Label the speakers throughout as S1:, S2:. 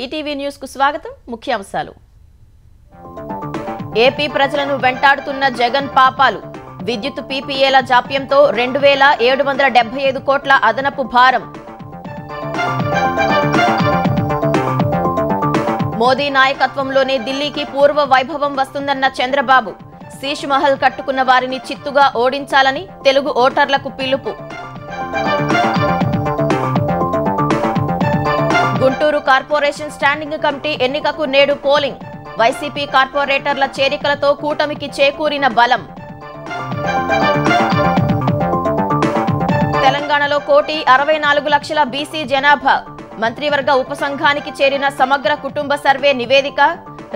S1: ETV news కు స్వాగతం. ముఖ్యాంశాలు. ఏపీ ప్రజలను వెంటాడుతున్న జగన్ పాపాలు. విద్యుత్ పీపీఏల జాప్యంతో 2775 కోట్ల అదనపు భారం. మోదీ నాయకత్వంలోనే ఢిల్లీకి పూర్వ వైభవం వస్తుందన్న చంద్రబాబు. శీష్ మహల్ కట్టుకున్న వారిని చిత్తుగా ఓడించాలని తెలుగు ఓటర్లకు పిలుపు. గుంటూరు కార్పొరేషన్ స్టాండింగ్ కమిటీ ఎన్నికకు నేడు పోలింగ్. వైసీపీ కార్పొరేటర్ల చేరికలతో కూటమికి చేకూరిన బలం. తెలంగాణలో 1,64,00,000 బీసీ జనాభా. మంత్రివర్గ ఉపసంఘానికి చేరిన సమగ్ర కుటుంబ సర్వే నివేదిక.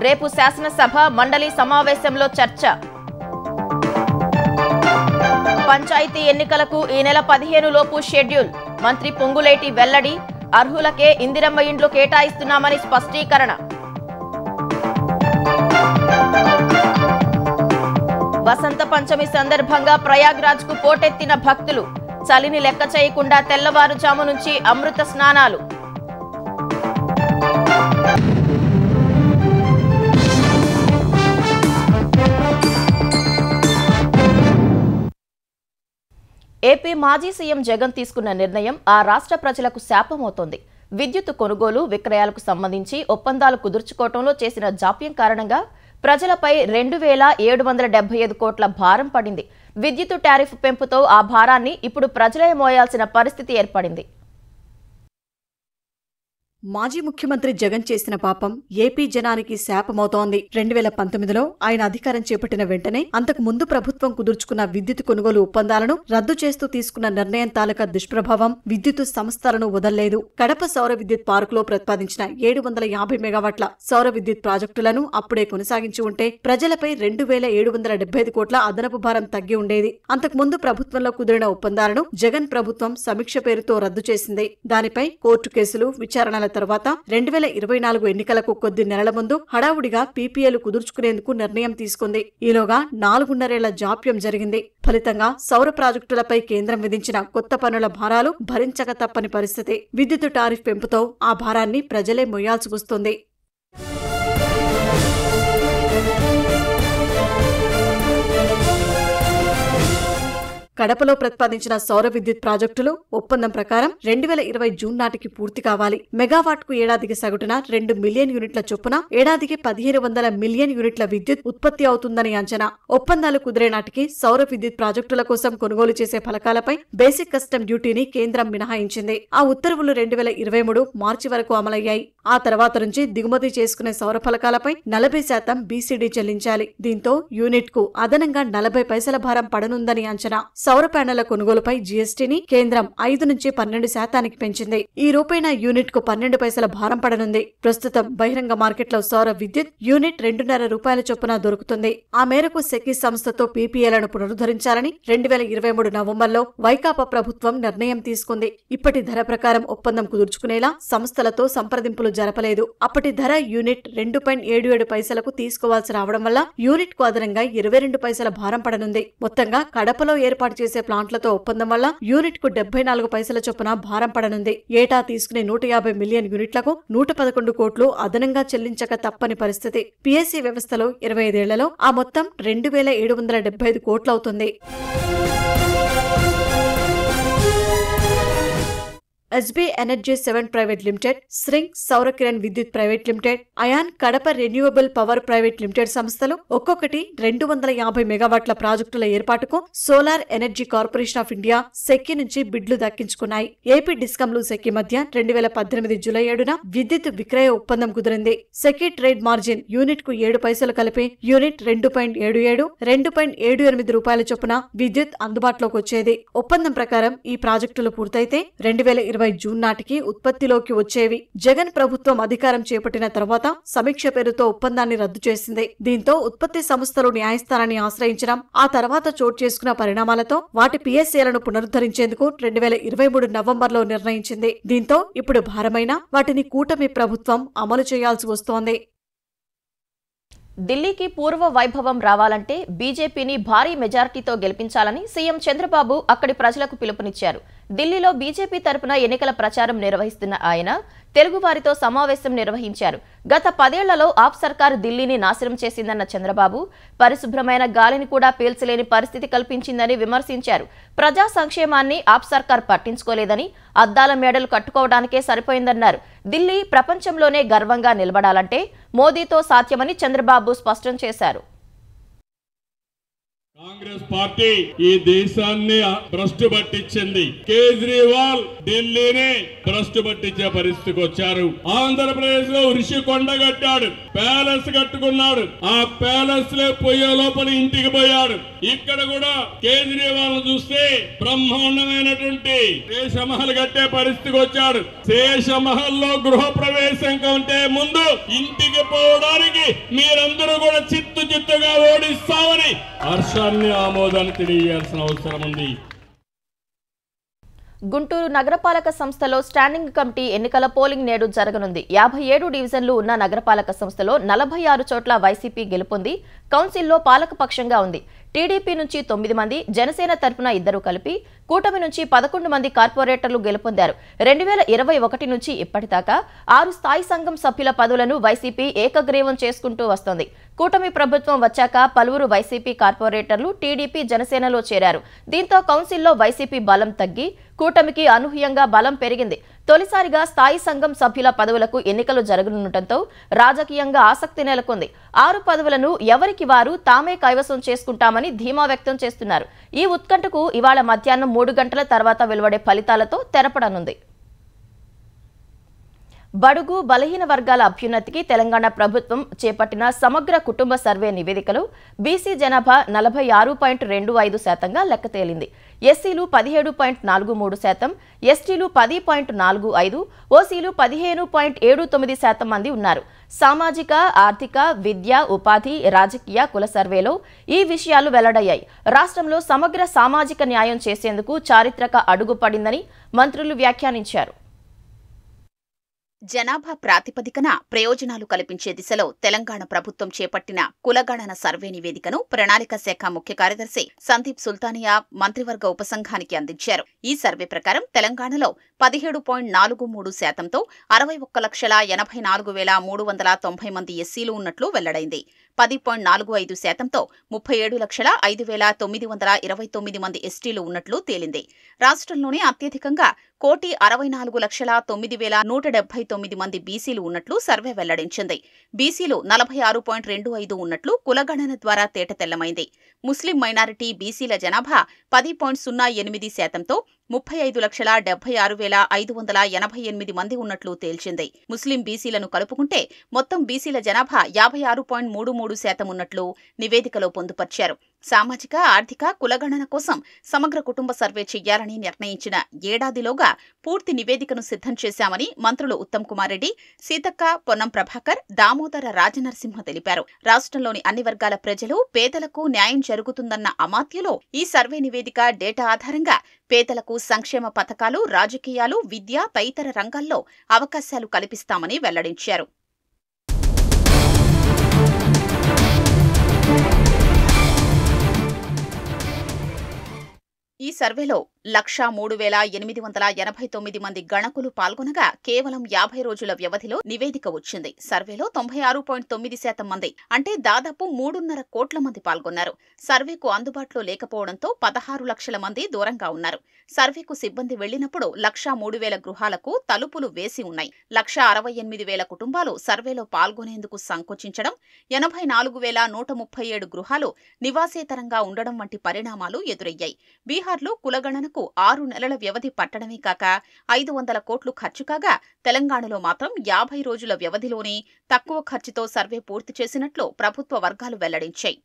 S1: రేపు శాసనసభ మండలి సమావేశంలో చర్చ. పంచాయతీ ఎన్నికలకు ఈ నెల 15 లోపు షెడ్యూల్. మంత్రి పొంగులేటి వెల్లడి. అర్హులకే ఇందిరమ్మ ఇండ్లు కేటాయిస్తున్నామని స్పష్టీకరణ. వసంత పంచమి సందర్భంగా ప్రయాగ్రాజ్ కు పోటెత్తిన భక్తులు. చలిని లెక్క చేయకుండా తెల్లవారుజాము నుంచి అమృత స్నానాలు. ఏపీ మాజీ సీఎం జగన్ తీసుకున్న నిర్ణయం ఆ రాష్ట్ర ప్రజలకు శాపమవుతోంది. విద్యుత్ కొనుగోలు విక్రయాలకు సంబంధించి ఒప్పందాలు కుదుర్చుకోవడంలో చేసిన జాప్యం కారణంగా ప్రజలపై 2775 కోట్ల భారం పడింది. విద్యుత్ టారిఫ్ పెంపుతో ఆ భారాన్ని ఇప్పుడు ప్రజలే మోయాల్సిన పరిస్థితి ఏర్పడింది.
S2: మాజీ ముఖ్యమంత్రి జగన్ చేసిన పాపం ఏపీ జనానికి శాపమవుతోంది. 2019లో ఆయన అధికారం చేపట్టిన వెంటనే అంతకు ముందు ప్రభుత్వం కుదుర్చుకున్న విద్యుత్ కొనుగోలు ఒప్పందాలను రద్దు చేస్తూ తీసుకున్న నిర్ణయం తాలూకా దుష్ప్రభావం విద్యుత్ సంస్థలను వదల్లేదు. కడప సౌర విద్యుత్ పార్కులో ప్రతిపాదించిన 750 మెగావాట్ల సౌర విద్యుత్ ప్రాజెక్టులను అప్పుడే కొనసాగించి ఉంటే ప్రజలపై 2775 కోట్ల అదనపు భారం తగ్గి ఉండేది. అంతకు ముందు ప్రభుత్వంలో కుదిరిన ఒప్పందాలను జగన్ ప్రభుత్వం సమీక్ష పేరుతో రద్దు చేసింది. దానిపై కోర్టు కేసులు, విచారణల తర్వాత 2024 ఎన్నికలకు కొద్ది నెలల ముందు హడావుడిగా పీపీఏలు కుదుర్చుకునేందుకు నిర్ణయం తీసుకుంది. ఈలోగా 4.5 ఏళ్ల జాప్యం జరిగింది. ఫలితంగా సౌర ప్రాజెక్టులపై కేంద్రం విధించిన కొత్త పన్నుల భారాలు భరించక తప్పని పరిస్థితి. విద్యుత్ టారిఫ్ పెంపుతో ఆ భారాన్ని ప్రజలే మొయ్యాల్సి వస్తుంది. కడపలో ప్రతిపాదించిన సౌర విద్యుత్ ప్రాజెక్టులు ఒప్పందం ప్రకారం 2020 జూన్ నాటికి పూర్తి కావాలి. మెగావాట్ కు ఏడాదికి సగటున 2 మిలియన్ యూనిట్ల చొప్పున ఏడాదికి 1500 మిలియన్ యూనిట్ల విద్యుత్ ఉత్పత్తి అవుతుందని అంచనా. ఒప్పందాలు కుదిరే నాటికి సౌర విద్యుత్ ప్రాజెక్టుల కోసం కొనుగోలు చేసే ఫలకాలపై బేసిక్ కస్టమ్ డ్యూటీని కేంద్రం మినహాయించింది. ఆ ఉత్తర్వులు 2023 మార్చి వరకు అమలయ్యాయి. ఆ తర్వాత నుంచి దిగుమతి చేసుకునే సౌర ఫలకాలపై 40% బీసీడీ చెల్లించాలి. దీంతో యూనిట్ కు అదనంగా 40 పైసల భారం పడనుందని అంచనా. సౌర ప్యానెళ్ల కొనుగోలుపై జీఎస్టీని కేంద్రం 5 నుంచి 12% పెంచింది. ఈ రూపైన యూనిట్ కు 12 పైసల భారం పడనుంది. ప్రస్తుతం బహిరంగ మార్కెట్లో సౌర విద్యుత్ యూనిట్ 2.5 రూపాయల చొప్పున దొరుకుతుంది. ఆ మేరకు సెకీ సంస్థతో పీపీఏలను పునరుద్ధరించాలని 2023 నవంబర్లో వైకాపా ప్రభుత్వం నిర్ణయం తీసుకుంది. ఇప్పటి ధర ప్రకారం ఒప్పందం కుదుర్చుకునేలా సంస్థలతో సంప్రదింపులు జరపలేదు. అప్పటి ధర యూనిట్ 2.77 పైసలకు తీసుకోవాల్సి రావడం వల్ల యూనిట్ కు అదనంగా 22 పైసల భారం పడనుంది. మొత్తంగా కడపలో ఏర్పాటు చేసే ప్లాంట్లతో ఒప్పందం వల్ల యూనిట్ కు 74 పైసల చొప్పున భారం పడనుంది. ఏటా తీసుకునే 150 మిలియన్ యూనిట్లకు 111 కోట్లు అదనంగా చెల్లించక తప్పని పరిస్థితి. పీఎస్సీ వ్యవస్థలో 25 ఏళ్లలో ఆ మొత్తం 2775 కోట్లవుతుంది. ఎస్బీ ఎనర్జీ 7 ప్రైవేట్ లిమిటెడ్, స్రింగ్ Saura Kiran Vidyut private limited, Ayana Kadapa renewable power private limited సంస్థలు ఒక్కొక్కటి 250 మెగావాట్ల ప్రాజెక్టుల ఏర్పాటుకు solar energy corporation of India SECI నుంచి బిడ్లు దక్కించుకున్నాయి. ఏపీ డిస్కంలు సెకీ మధ్య 2018 జూలై 7న విద్యుత్ విక్రయ ఒప్పందం కుదిరింది. సెకీ ట్రేడ్ మార్జిన్ యూనిట్ కు 7 పైసలు కలిపి యూనిట్ 2.77, 2.78 రూపాయల చొప్పున విద్యుత్ అందుబాటులోకి వచ్చేది. ఒప్పందం ప్రకారం ఈ ప్రాజెక్టులు పూర్తయితే 2020 జూన్ నాటికి ఉత్పత్తిలోకి వచ్చేవి. జగన్ ప్రభుత్వం అధికారం చేపట్టిన తర్వాత సమీక్ష పేరుతో ఒప్పందాన్ని రద్దు చేసింది. దీంతో ఉత్పత్తి సంస్థలు న్యాయస్థానాన్ని ఆశ్రయించడం, ఆ తర్వాత చోటు చేసుకున్న పరిణామాలతో వాటి పీఎస్ఏలను పునరుద్ధరించేందుకు 2023 నవంబర్లో నిర్ణయించింది. దీంతో ఇప్పుడు భారమైన వాటిని కూటమి ప్రభుత్వం అమలు చేయాల్సి వస్తోంది.
S1: ఢిల్లీకి పూర్వ వైభవం రావాలంటే బీజేపీని భారీ మెజారిటీతో గెలిపించాలని సీఎం చంద్రబాబు అక్కడి ప్రజలకు పిలుపునిచ్చారు. ఢిల్లీలో బీజేపీ తరపున ఎన్నికల ప్రచారం నిర్వహిస్తున్న ఆయన తెలుగువారితో సమావేశం నిర్వహించారు. గత 10 ఏళ్లలో ఆప్ సర్కార్ ఢిల్లీని నాశనం చేసిందన్న చంద్రబాబు పరిశుభ్రమైన గాలిని కూడా పీల్చలేని పరిస్థితి కల్పించిందని విమర్శించారు. ప్రజా సంక్షేమాన్ని ఆప్ సర్కార్ పట్టించుకోలేదని, అద్దాల మేడలు కట్టుకోవడానికే సరిపోయిందన్నారు. ఢిల్లీ ప్రపంచంలోనే గర్వంగా నిలబడాలంటే మోదీతో సాధ్యమని చంద్రబాబు స్పష్టం చేశారు.
S3: కాంగ్రెస్ పార్టీ ఈ దేశాన్ని భ్రష్టు పట్టించింది. కేజ్రీవాల్ ఢిల్లీని భ్రష్టు పట్టించే పరిస్థితికి వచ్చారు. ఆంధ్రప్రదేశ్ లో ఋషికొండ కట్టాడు, ప్యాలెస్ కట్టుకున్నాడు. ఆ ప్యాలెస్ లో పోయే లోపల ఇంటికి పోయాడు. ఇక్కడ కూడా కేజ్రీవాల్ చూస్తే బ్రహ్మాండమైనటువంటి శేషమహల్ కట్టే పరిస్థితికి వచ్చాడు. శేషమహల్ లో గృహ ప్రవేశం కంటే ముందు ఇంటికి పోవడానికి మీరందరూ కూడా చిత్తుగా ఓడిస్తామని హర్షాన్ని ఆమోదాన్ని తెలియజేయాల్సిన అవసరం ఉంది.
S1: గుంటూరు నగరపాలక సంస్థలో స్టాండింగ్ కమిటీ ఎన్నికల పోలింగ్ నేడు జరగనుంది. 57 డివిజన్లు ఉన్న నగరపాలక సంస్థలో 46 చోట్ల వైసీపీ గెలుపొంది కౌన్సిల్లో పాలకపక్షంగా ఉంది. టీడీపీ నుంచి 9 మంది, జనసేన తరపున 2 కలిపి కూటమి నుంచి 11 మంది కార్పొరేటర్లు గెలుపొందారు. 2021 నుంచి ఇప్పటిదాకా 6 స్థాయి సంఘం సభ్యుల పదవులను వైసీపీ ఏకగ్రీవం చేసుకుంటూ వస్తోంది. కూటమి ప్రభుత్వం వచ్చాక పలువురు వైసీపీ కార్పొరేటర్లు టీడీపీ, జనసేనలో చేరారు. దీంతో కౌన్సిల్లో వైసీపీ బలం తగ్గి కూటమికి అనూహ్యంగా బలం పెరిగింది. తొలిసారిగా స్థాయి సంఘం సభ్యుల పదవులకు ఎన్నికలు జరగనుండటంతో రాజకీయంగా ఆసక్తి నెలకొంది. 6 పదవులను ఎవరికి వారు తామే కైవసం చేసుకుంటామని ధీమా వ్యక్తం చేస్తున్నారు. ఈ ఉత్కంఠకు ఇవాళ మధ్యాహ్నం 3 గంటల తర్వాత వెలువడే ఫలితాలతో తెరపడనుంది. బడుగు బలహీన వర్గాల అభ్యున్నతికి తెలంగాణ ప్రభుత్వం చేపట్టిన సమగ్ర కుటుంబ సర్వే నివేదికలో బీసీ జనాభా 46.25%గా లెక్క తేలింది. ఎస్సీలు 17.43%, ఎస్టీలు 10.45%, ఓసీలు 15.79% మంది ఉన్నారు. సామాజిక, ఆర్థిక, విద్య, ఉపాధి, రాజకీయ, కుల సర్వేలో ఈ విషయాలు వెల్లడయ్యాయి. రాష్ట్రంలో సమగ్ర సామాజిక న్యాయం చేసేందుకు చారిత్రక అడుగు పడిందని మంత్రులు వ్యాఖ్యానించారు.
S4: జనాభా ప్రాతిపదికన ప్రయోజనాలు కల్పించే దిశలో తెలంగాణ ప్రభుత్వం చేపట్టిన కులగణన సర్వే నివేదికను ప్రణాళిక శాఖ ముఖ్య కార్యదర్శి సందీప్ సుల్తానియా మంత్రివర్గ ఉపసంఘానికి అందించారు. ఈ సర్వే ప్రకారం తెలంగాణలో 17.43%తో 61,84,390 మంది ఎస్సీలు ఉన్నట్లు వెల్లడైంది. 10.45%తో 37,05,929 మంది ఎస్టీలు ఉన్నట్లు తేలింది. రాష్ట్రంలోనే అత్యధికంగా 1,64,09,179 మంది బీసీలు ఉన్నట్లు సర్వే వెల్లడించింది. బీసీలు 46.25 ఉన్నట్లు కులగణన ద్వారా తేటతెల్లమైంది. ముస్లిం మైనారిటీ బీసీల జనాభా 10.08%తో 35,76,588 మంది ఉన్నట్లు తేల్చింది. ముస్లిం బీసీలను కలుపుకుంటే మొత్తం బీసీల జనాభా 56.33% ఉన్నట్లు నివేదికలో పొందుపర్చారు. సామాజిక, ఆర్థిక కులగణన కోసం సమగ్ర కుటుంబ సర్వే చెయ్యాలని నిర్ణయించిన ఏడాదిలోగా పూర్తి నివేదికను సిద్ధం చేశామని మంత్రులు ఉత్తమ్ కుమార్ రెడ్డి, సీతక్క, పొన్నం ప్రభాకర్, దామోదర రాజనరసింహ తెలిపారు. రాష్ట్రంలోని అన్ని వర్గాల ప్రజలు, పేదలకు న్యాయం జరుగుతుందన్న అమాత్యులో ఈ సర్వే నివేదిక డేటా ఆధారంగా పేదలకు సంక్షేమ పథకాలు, రాజకీయాలు, విద్య తదితర రంగాల్లో అవకాశాలు కల్పిస్తామని వెల్లడించారు. ఈ సర్వేలో 1,03,889 మంది గణకులు పాల్గొనగా కేవలం 50 రోజుల వ్యవధిలో నివేదిక వచ్చింది. సర్వేలో 96.9% మంది అంటే దాదాపు 3.5 కోట్ల మంది పాల్గొన్నారు. సర్వేకు అందుబాటులో లేకపోవడంతో 16 లక్షల మంది దూరంగా ఉన్నారు. సర్వేకు సిబ్బంది వెళ్లినప్పుడు 1,03,000 గృహాలకు తలుపులు వేసి ఉన్నాయి. 1,68,000 కుటుంబాలు సర్వేలో పాల్గొనేందుకు సంకోచించడం, 84,137 గృహాలు నివాసేతరంగా ఉండడం వంటి పరిణామాలు ఎదురయ్యాయి. బీహార్లో కులగణనకు 6 నెలల వ్యవధి పట్టడమే కాక 500 కోట్లు ఖర్చు కాగా తెలంగాణలో మాత్రం 50 రోజుల వ్యవధిలోనే తక్కువ ఖర్చుతో సర్వే పూర్తి చేసినట్లు ప్రభుత్వ వర్గాలు వెల్లడించాయి.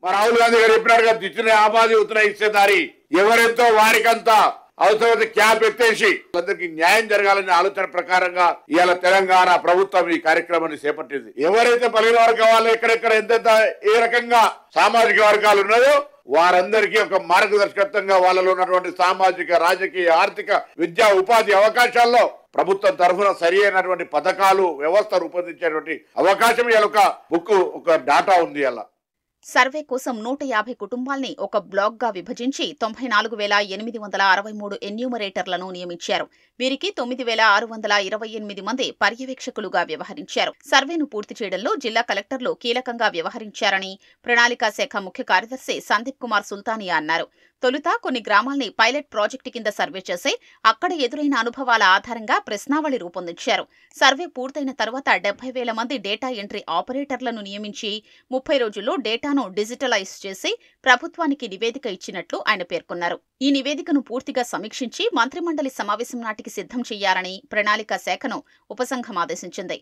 S5: రాహుల్ గాంధీ గారు చెప్పినట్టుగా దిచ్చిన ఆబాది ఉత్తర ఇచ్చేదారి ఎవరెంతో వారికంతా అవసరమైతే క్యాప్ ఎత్తేసి అందరికి న్యాయం జరగాలనే ఆలోచన ప్రకారంగా ఇవాళ తెలంగాణ ప్రభుత్వం ఈ కార్యక్రమాన్ని చేపట్టింది. ఎవరైతే బలహీన వర్గం వాళ్ళు ఎక్కడెక్కడ ఎంతెంత ఏ రకంగా సామాజిక వర్గాలు ఉన్నాయో వారందరికీ ఒక మార్గదర్శకత్వంగా వాళ్ళలో ఉన్నటువంటి సామాజిక, రాజకీయ, ఆర్థిక, విద్యా, ఉపాధి అవకాశాల్లో ప్రభుత్వం తరఫున సరి అయినటువంటి పథకాలు, వ్యవస్థ రూపొందించేటువంటి అవకాశం ఇలా ఒక డాటా ఉంది. అలా
S4: సర్వే కోసం 150 కుటుంబాల్ని ఒక బ్లాక్గా విభజించి 94,863 ఎన్యూమరేటర్లను నియమించారు. వీరికి 9,628 మంది పర్యవేక్షకులుగా వ్యవహరించారు. సర్వేను పూర్తి చేయడంలో జిల్లా కలెక్టర్లు కీలకంగా వ్యవహరించారని ప్రణాళికా శాఖ ముఖ్య కార్యదర్శి సందీప్ కుమార్ సుల్తానియా అన్నారు. తొలుత కొన్ని గ్రామాల్ని పైలట్ ప్రాజెక్టు కింద సర్వే చేసి అక్కడ ఎదురైన అనుభవాల ఆధారంగా ప్రశ్నావళి రూపొందించారు. సర్వే పూర్తయిన తర్వాత 70,000 మంది డేటా ఎంట్రీ ఆపరేటర్లను నియమించి 30 రోజుల్లో డేటాను డిజిటలైజ్ చేసి ప్రభుత్వానికి నివేదిక ఇచ్చినట్లు ఆయన పేర్కొన్నారు. ఈ నివేదికను పూర్తిగా సమీక్షించి మంత్రిమండలి సమావేశం నాటికి సిద్ధం చేయాలని ప్రణాళికా శాఖను ఉపసంఘం ఆదేశించింది.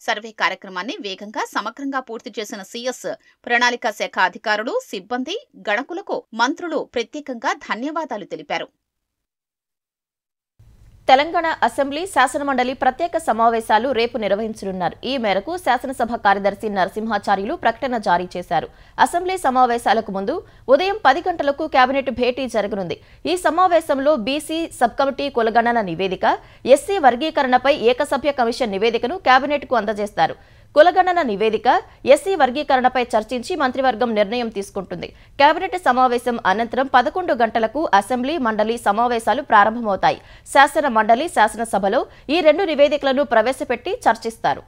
S4: సర్వే కార్యక్రమాన్ని వేగంగా సమగ్రంగా పూర్తి చేసిన సీఎస్, ప్రణాళికా శాఖ అధికారులు, సిబ్బంది, గణకులకు మంత్రులు ప్రత్యేకంగా ధన్యవాదాలు తెలిపారు.
S1: తెలంగాణ అసెంబ్లీ శాసనమండలి ప్రత్యేక సమావేశాలు రేపు నిర్వహించనున్నారు. ఈ మేరకు శాసనసభ కార్యదర్శి నరసింహాచార్యులు ప్రకటన జారీ చేశారు. అసెంబ్లీ సమావేశాలకు ముందు ఉదయం 10 గంటలకు కేబినెట్ భేటీ జరగనుంది. ఈ సమావేశంలో బీసీ సబ్ కమిటీ కులగణన నివేదిక, ఎస్సీ వర్గీకరణపై ఏకసభ్య కమిషన్ నివేదికను కేబినెట్కు అందజేస్తారు. కులగణన నివేదిక, ఎస్సీ వర్గీకరణపై చర్చించి మంత్రివర్గం నిర్ణయం తీసుకుంటుంది. కేబినెట్ సమావేశం అనంతరం 11 గంటలకు అసెంబ్లీ మండలి సమావేశాలు ప్రారంభమవుతాయి. శాసన మండలి, శాసనసభలో ఈ 2 నివేదికలను ప్రవేశపెట్టి చర్చిస్తారు.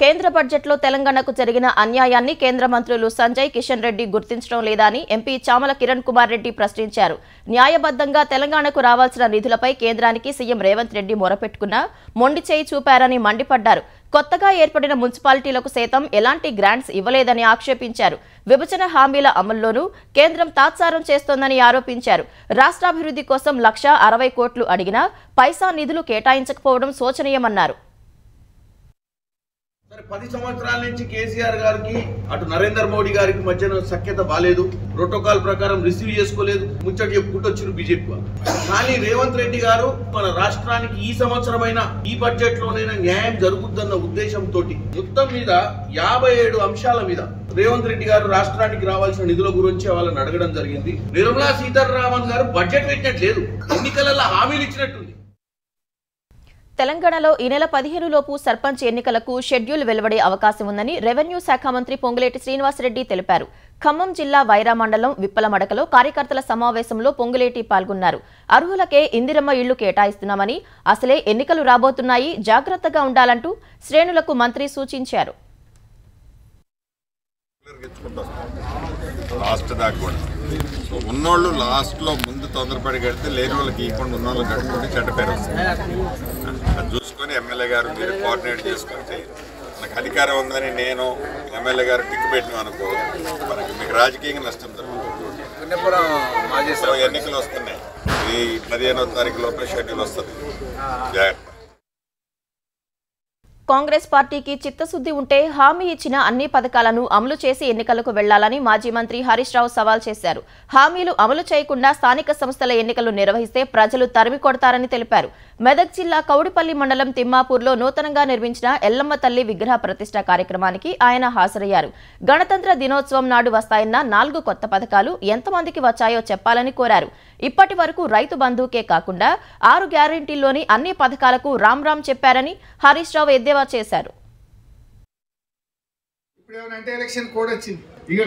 S1: కేంద్ర బడ్జెట్లో తెలంగాణకు జరిగిన అన్యాయాన్ని కేంద్ర మంత్రులు సంజయ్ కిషన్ రెడ్డి గుర్తించడం లేదా అని ఎంపీ చామల కిరణ్ కుమార్ రెడ్డి ప్రశ్నించారు. న్యాయబద్ధంగా తెలంగాణకు రావాల్సిన నిధులపై కేంద్రానికి సీఎం రేవంత్ రెడ్డి మొరపెట్టుకున్నా మొండి చేయి చూపారని మండిపడ్డారు. కొత్తగా ఏర్పడిన మున్సిపాలిటీలకు సైతం ఎలాంటి గ్రాంట్స్ ఇవ్వలేదని ఆక్షేపించారు. విభజన హామీల అమల్లోనూ కేంద్రం తాత్సారం చేస్తోందని ఆరోపించారు. రాష్ట్రాభివృద్ధి కోసం 1,60 కోట్లు అడిగినా పైసా నిధులు కేటాయించకపోవడం శోచనీయమన్నారు.
S6: 10 సంవత్సరాల నుంచి కేసీఆర్ గారికి అటు నరేంద్ర మోడీ గారికి మధ్యన సఖ్యత బాలేదు. ప్రోటోకాల్ ప్రకారం రిసీవ్ చేసుకోలేదు. ముచ్చట చెప్పుకుంటూ వచ్చారు బీజేపీ వాళ్ళు. కానీ రేవంత్ రెడ్డి గారు మన రాష్ట్రానికి ఈ సంవత్సరమైన ఈ బడ్జెట్ లోనైనా న్యాయం జరుగుతుందన్న ఉద్దేశంతో మొత్తం మీద 57 అంశాల మీద రేవంత్ రెడ్డి గారు రాష్ట్రానికి రావాల్సిన నిధుల గురించి వాళ్ళని అడగడం జరిగింది. నిర్మలా సీతారామన్ గారు బడ్జెట్ పెట్టినట్లేదు, ఎన్నికలలో హామీలు ఇచ్చినట్టుంది.
S1: తెలంగాణలో ఈ నెల 15 లోపు సర్పంచ్ ఎన్నికలకు షెడ్యూల్ వెలువడే అవకాశం ఉందని రెవెన్యూ శాఖ మంత్రి పొంగులేటి శ్రీనివాసరెడ్డి తెలిపారు. ఖమ్మం జిల్లా వైరా మండలం విప్పలమడకలో కార్యకర్తల సమావేశంలో పొంగులేటి పాల్గొన్నారు. అర్హులకే ఇందిరమ్మ ఇళ్లు కేటాయిస్తున్నామని, అసలే ఎన్నికలు రాబోతున్నాయి, జాగ్రత్తగా ఉండాలంటూ శ్రేణులకు మంత్రి సూచించారు.
S7: ఉన్నోళ్ళు లాస్ట్లో ముందు తొందరపడి కడితే లేని వాళ్ళకి ఇవ్వకుండా ఉన్న వాళ్ళకి కట్టుకుంటే చెడ్డ పేరు వస్తుంది. అది చూసుకొని ఎమ్మెల్యే గారు మీరు కోఆర్డినేట్ చేసుకుంటే నాకు అధికారం ఉందని నేను ఎమ్మెల్యే గారు టిక్కు పెట్టిన అనుకో మనకి మీకు రాజకీయంగా నష్టం జరుగుతుంది. ఎన్నికలు వస్తున్నాయి, ఈ 15వ తారీఖు లోపల షెడ్యూల్ వస్తుంది, జాగ్రత్త.
S1: కాంగ్రెస్ పార్టీకి చిత్తశుద్ది ఉంటే హామీ ఇచ్చిన అన్ని పథకాలను అమలు చేసి ఎన్నికలకు వెళ్లాలని మాజీ మంత్రి హరీష్ రావు సవాల్ చేశారు. హామీలు అమలు చేయకుండా స్థానిక సంస్థల ఎన్నికలు నిర్వహిస్తే ప్రజలు తరిమి కొడతారని తెలిపారు. మెదక్ జిల్లా కౌడిపల్లి మండలం తిమ్మాపూర్లో నూతనంగా నిర్మించిన ఎల్లమ్మ తల్లి విగ్రహ ప్రతిష్ఠ కార్యక్రమానికి ఆయన హాజరయ్యారు. గణతంత్ర దినోత్సవం నాడు వస్తాయన్న 4 కొత్త పథకాలు ఎంతమందికి వచ్చాయో చెప్పాలని కోరారు. ఇప్పటి వరకు రైతు బంధుకే కాకుండా 6 గ్యారెంటీల్లోని అన్ని పథకాలకు రామ్ రామ్ చెప్పారని హరీష్ రావు ఎద్దేవా చేశారు.
S8: ఇప్పుడేమంటే ఎలక్షన్ కోడ్ వచ్చింది, ఇక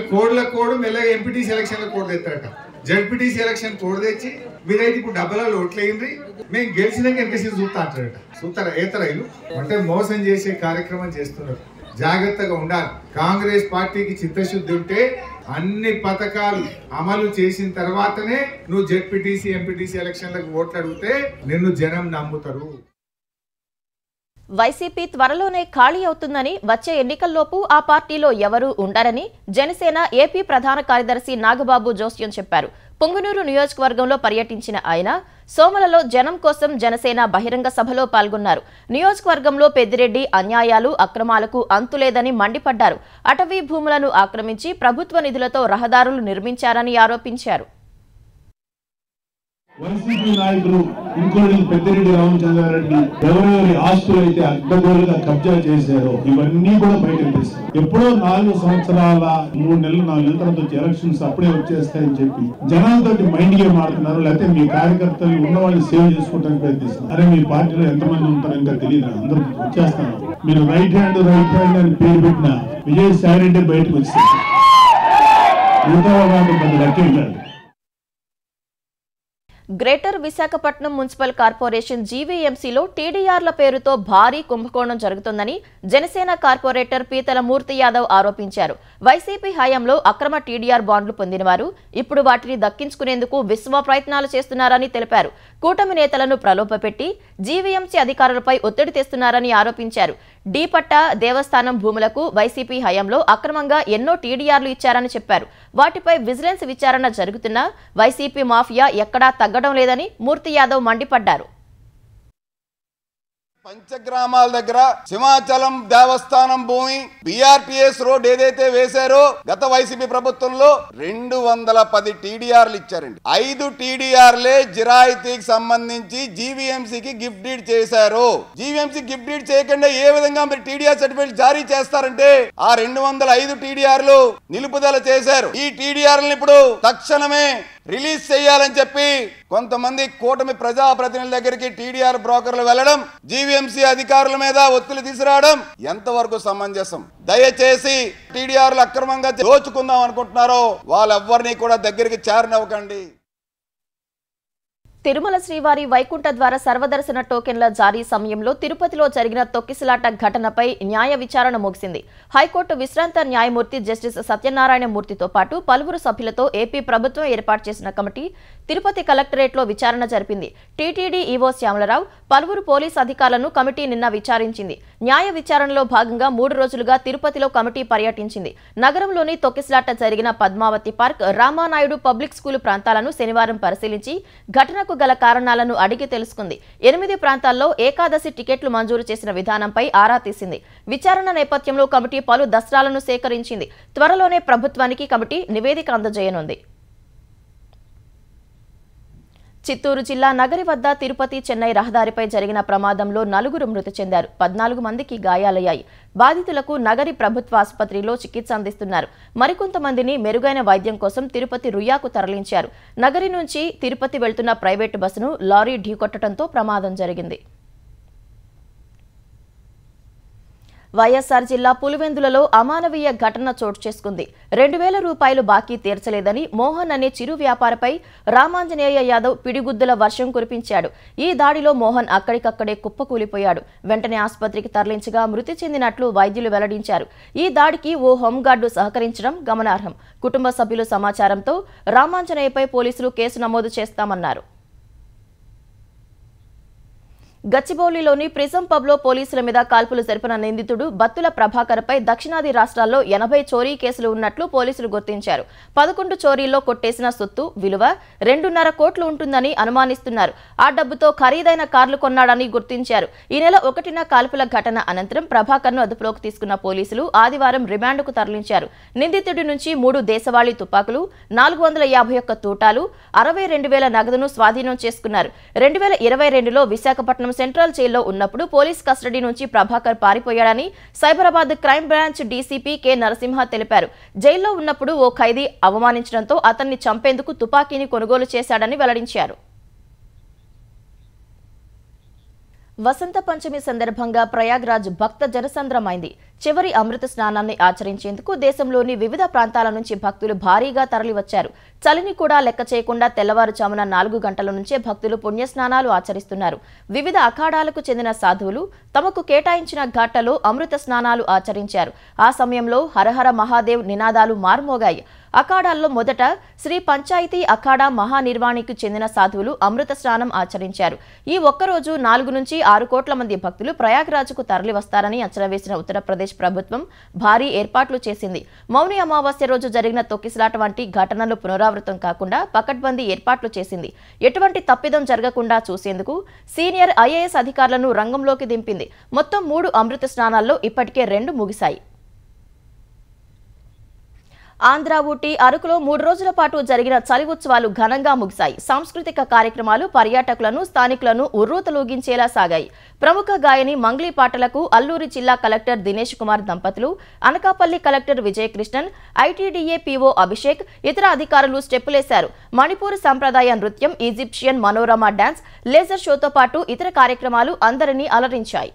S8: కోడ్ మెల్లగా ఎంపీటీసీ ఎలక్షన్ కోడ్ తెస్తారట. జడ్పీటీసీ ఎలక్షన్ కోడ్ తెచ్చి మీరైతే ఇప్పుడు డబ్బులలో ఓట్లేయండి, మేము గెలిచినాక వెనకేసి చూస్తా అంటారట. చూస్తారా ఏతరైలు అంటే మోసం చేసే కార్యక్రమం చేస్తున్నారు. జాగ్రత్తగా ఉండాలి. కాంగ్రెస్ పార్టీకి చిత్తశుద్ధి ఉంటే అన్ని పథకాలు అమలు చేసిన తర్వాతనే నువ్వు జెడ్పీటీసీ ఎంపీటీసీ ఎలక్షన్లకు ఓట్లు అడిగితే నిన్ను జనం నమ్ముతారు.
S1: వైసీపీ త్వరలోనే ఖాళీ అవుతుందని, వచ్చే ఎన్నికల్లోపు ఆ పార్టీలో ఎవరూ ఉండరని జనసేన ఏపీ ప్రధాన కార్యదర్శి నాగబాబు జోస్యం చెప్పారు. పొంగునూరు నియోజకవర్గంలో పర్యటించిన ఆయన సోమలలో జనం కోసం జనసేన బహిరంగ సభలో పాల్గొన్నారు. నియోజకవర్గంలో పెద్దిరెడ్డి అన్యాయాలు, అక్రమాలకు అంతులేదని మండిపడ్డారు. అటవీ భూములను ఆక్రమించి ప్రభుత్వ నిధులతో రహదారులు నిర్మించారని ఆరోపించారు.
S9: వైసీపీ నాయకులు ఇంక్లూడింగ్ పెద్దిరెడ్డి రామచంద్రారెడ్డి ఎవరెవరి ఆస్తులు అయితే అడ్డగోలుగా కబ్జా చేశారో ఇవన్నీ కూడా బయటకు తీస్తారు. ఎప్పుడో 4 సంవత్సరాల 3 నెలలు 4 నెలల తర్వాత వచ్చి ఎలక్షన్స్ అప్పుడే వచ్చేస్తాయని చెప్పి జనాలతోటి మైండ్ గేమ్ ఆడుతున్నారు. లేకపోతే మీ కార్యకర్తలు ఉన్న వాళ్ళు సేవ్ చేసుకోవడానికి ప్రయత్నిస్తున్నారు. అరే మీ పార్టీలో ఎంతమంది ఉంటారో ఇంకా తెలియదు, అందరూ వచ్చేస్తున్నారు. మీరు రైట్ హ్యాండ్ అని పేరు పెట్టిన విజయసాయి రెడ్డి బయటకు వచ్చేసారు. మిగతా వాళ్ళు పెద్ద లెక్క.
S1: గ్రేటర్ విశాఖపట్నం మున్సిపల్ కార్పొరేషన్ జీవీఎంసీలో టీడీఆర్ల పేరుతో భారీ కుంభకోణం జరుగుతోందని జనసేన కార్పొరేటర్ పీతల మూర్తి యాదవ్ ఆరోపించారు. వైసీపీ హయాంలో అక్రమ టీడీఆర్ బాండ్లు పొందినవారు ఇప్పుడు వాటిని దక్కించుకునేందుకు విశ్వ ప్రయత్నాలు చేస్తున్నారని తెలిపారు. కూటమి నేతలను ప్రలోభపెట్టి జీవీఎంసీ అధికారులపై ఒత్తిడి తెస్తున్నారని ఆరోపించారు. డీపట్ట దేవస్థానం భూములకు వైసీపీ హయాంలో అక్రమంగా ఎన్నో టీడీఆర్లు ఇచ్చారని చెప్పారు. వాటిపై విజిలెన్స్ విచారణ జరుగుతున్నా వైసీపీ మాఫియా ఎక్కడా తగ్గడం లేదని మూర్తి యాదవ్ మండిపడ్డారు.
S10: పంచగ్రామాల దగ్గర సింహాచలం దేవస్థానం భూమి బీఆర్పీఎస్ రోడ్ ఏదైతే వేశారో గత వైసీపీ ప్రభుత్వంలో 210 టీడీఆర్లు ఇచ్చారండి. 5 టీడీఆర్లే జిరాయితీకి సంబంధించి జీవీఎంసీకి గిఫ్ట్ డీడ్ చేశారు. జీవీఎంసీ గిఫ్ట్ డీడ్ చేయకుండా ఏ విధంగా మీరు టీడీఆర్ సర్టిఫికేట్ జారీ చేస్తారంటే ఆ 205 టీడీఆర్లు నిలుపుదల చేశారు. ఈ టీడీఆర్లను ఇప్పుడు తక్షణమే రిలీజ్ చేయాలని చెప్పి కొంతమంది కూటమి ప్రజాప్రతినిధుల దగ్గరికి టీడీఆర్ బ్రోకర్లు వెళ్లడం, జీవీఎంసీ అధికారుల మీద ఒత్తిడి తీసుకురావడం ఎంతవరకు సమంజసం? దయచేసి టీడీఆర్లు అక్రమంగా దోచుకుందాం అనుకుంటున్నారో వాళ్ళెవ్వరినీ కూడా దగ్గరికి చేరనివ్వకండి.
S1: తిరుమల శ్రీవారి వైకుంఠ ద్వార సర్వదర్శన టోకెన్ల జారీ సమయంలో తిరుపతిలో జరిగిన తొక్కిసలాట ఘటనపై న్యాయ విచారణ ముగిసింది. హైకోర్టు విశ్రాంత న్యాయమూర్తి జస్టిస్ సత్యనారాయణ మూర్తితో పాటు పలువురు సభ్యులతో ఏపీ ప్రభుత్వం ఏర్పాటు చేసిన కమిటీ తిరుపతి కలెక్టరేట్లో విచారణ జరిపింది. టీటీడీ ఈవో శ్యామలరావు, పలువురు పోలీసు అధికారులను కమిటీ నిన్న విచారించింది. న్యాయ విచారణలో భాగంగా 3 రోజులుగా తిరుపతిలో కమిటీ పర్యటించింది. నగరంలోని తొక్కిసలాట జరిగిన Padmavati park, Ramanaidu public school ప్రాంతాలను శనివారం పరిశీలించి ఘటనకు గల కారణాలను అడిగి తెలుసుకుంది. 8 ప్రాంతాల్లో ఏకాదశి టికెట్లు మంజూరు చేసిన విధానంపై ఆరా తీసింది. విచారణ నేపథ్యంలో కమిటీ పలు దస్త్రాలను సేకరించింది. త్వరలోనే ప్రభుత్వానికి కమిటీ నివేదిక అందజేయనుంది. చిత్తూరు జిల్లా నగరి వద్ద తిరుపతి చెన్నై రహదారిపై జరిగిన ప్రమాదంలో 4 మృతి చెందారు. 14 మందికి గాయాలయ్యాయి. బాధితులకు నగరి ప్రభుత్వ ఆసుపత్రిలో చికిత్స అందిస్తున్నారు. మరికొంతమందిని మెరుగైన వైద్యం కోసం తిరుపతి రుయాకు తరలించారు. నగరి నుంచి తిరుపతి వెళ్తున్న ప్రైవేటు బస్సును లారీ ఢీకొట్టడంతో ప్రమాదం జరిగింది. వైఎస్ఆర్ జిల్లా పులివెందులలో అమానవీయ ఘటన చోటు చేసుకుంది. 2000 రూపాయలు బాకీ తీర్చలేదని మోహన్ అనే చిరు వ్యాపారపై రామాంజనేయ యాదవ్ పిడిగుద్దుల వర్షం కురిపించాడు. ఈ దాడిలో మోహన్ అక్కడికక్కడే కుప్పకూలిపోయాడు. వెంటనే ఆసుపత్రికి తరలించగా మృతి చెందినట్లు వైద్యులు వెల్లడించారు. ఈ దాడికి ఓ హోంగార్డు సహకరించడం గమనార్హం. కుటుంబ సభ్యుల సమాచారంతో రామాంజనేయపై పోలీసులు కేసు నమోదు చేస్తామన్నారు. గచ్చిబౌలిలోని ప్రిజం పబ్లో పోలీసుల మీద కాల్పులు జరిపిన నిందితుడు బత్తుల ప్రభాకర్పై దక్షిణాది రాష్ట్రాల్లో 80 చోరీ కేసులు ఉన్నట్లు పోలీసులు గుర్తించారు. 11 చోరీల్లో కొట్టేసిన సొత్తు విలువ 2.5 కోట్లు ఉంటుందని అనుమానిస్తున్నారు. ఆ డబ్బుతో ఖరీదైన కార్లు కొన్నాడని గుర్తించారు. ఈ నెల 1న కాల్పుల ఘటన అనంతరం ప్రభాకర్ను అదుపులోకి తీసుకున్న పోలీసులు ఆదివారం రిమాండ్కు తరలించారు. నిందితుడి నుంచి 3 దేశవాళీ తుపాకులు, 451 తూటాలు, 62,000 నగదును స్వాధీనం చేసుకున్నారు. 2022లో విశాఖపట్నం సెంట్రల్ జైల్లో ఉన్నప్పుడు పోలీస్ కస్టడీ నుంచి ప్రభాకర్ పారిపోయాడని Cyberabad crime branch DCP K Narasimha తెలిపారు. జైల్లో ఉన్నప్పుడు ఓ ఖైదీ అవమానించడంతో అతన్ని చంపేందుకు తుపాకీని కొనుగోలు చేశాడని వెల్లడించారు. వసంత పంచమి సందర్భంగా ప్రయాగ్రాజ్ భక్త జనసంద్రమైంది. చివరి అమృత స్నానాన్ని ఆచరించేందుకు దేశంలోని వివిధ ప్రాంతాల నుంచి భక్తులు భారీగా తరలివచ్చారు. చలిని కూడా లెక్క చేయకుండా తెల్లవారుజామున 4 గంటల నుంచే భక్తులు పుణ్యస్నానాలు ఆచరిస్తున్నారు. వివిధ అఖాడాలకు చెందిన సాధువులు తమకు కేటాయించిన ఘాట్లలో అమృత స్నానాలు ఆచరించారు. ఆ సమయంలో హరహర మహాదేవ్ నినాదాలు మార్మోగాయి. అఖాడాల్లో మొదట శ్రీ పంచాయతీ అఖాడా మహానిర్వాణికి చెందిన సాధువులు అమృత స్నానం ఆచరించారు. ఈ ఒక్కరోజు 4 నుంచి 6 కోట్ల మంది భక్తులు ప్రయాగ్రాజ్కు తరలివస్తారని అంచనా వేసిన ఉత్తరప్రదేశ్ ప్రభుత్వం భారీ ఏర్పాట్లు చేసింది. మౌని అమావాస్య రోజు జరిగిన తొక్కిసలాట వంటి ఘటనలు పునరావృతం కాకుండా పకడ్బందీ ఏర్పాట్లు చేసింది. ఎటువంటి తప్పిదం జరగకుండా చూసేందుకు సీనియర్ ఐఏఎస్ అధికారులను రంగంలోకి దింపింది. మొత్తం 3 అమృత స్నానాల్లో ఇప్పటికే 2 ముగిశాయి. ఆంధ్ర ఊటీ అరకులో 3 రోజుల పాటు జరిగిన చలి ఉత్సవాలు ఘనంగా ముగిశాయి. సాంస్కృతిక కార్యక్రమాలు పర్యాటకులను స్థానికులను ఉర్రూతలూగించేలా సాగాయి. ప్రముఖ గాయని మంగ్లీ పాటలకు అల్లూరి జిల్లా కలెక్టర్ దినేష్ కుమార్ దంపతులు, Anakapalli collector Vijayakrishnan, ITDA PO Abhishek, ఇతర అధికారులు స్టెప్పులేశారు. మణిపూర్ సంప్రదాయ నృత్యం, ఈజిప్షియన్ మనోరమ డాన్స్, లేజర్ షోతో పాటు ఇతర కార్యక్రమాలు అందరినీ అలరించాయి.